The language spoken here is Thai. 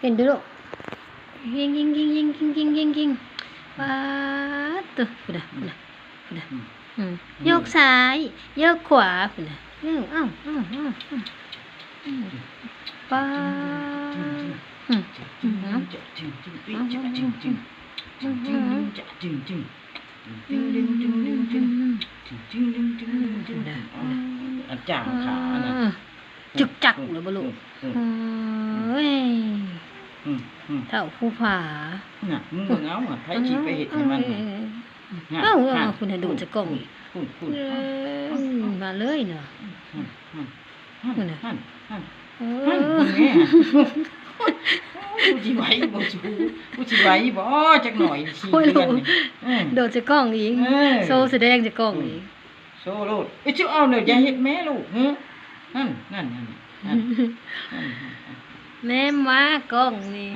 เห็นดูลูกยิงยิงยิงยิงยิงยิงยิงยิงว้าตัวคุณน่ะคุณน่ะคุณน่ะโยกซ้ายโยกขวาคุณน่ะป้าอาจารย์ขานะจึกจักเลยบ่ลูกเฮ้ยเท่าผู้ผาน่ะมึงเอาอ่ะไผสิไปเฮ็ดให้มันคุณน่ะโดนจะกล้องอีกมาเลยเนาะคุณน่ะคุณแม่กูสิไหวบ่จูกูสิไหวบ่จักหน่อยสิเดือนโดนจะกล้องอีกโซแสดงจะกล้องอีกโซโลดเอ้ยสิเอาเด้ออย่าเฮ็ดแม่ลูกนั่นแม่มากล้องนี่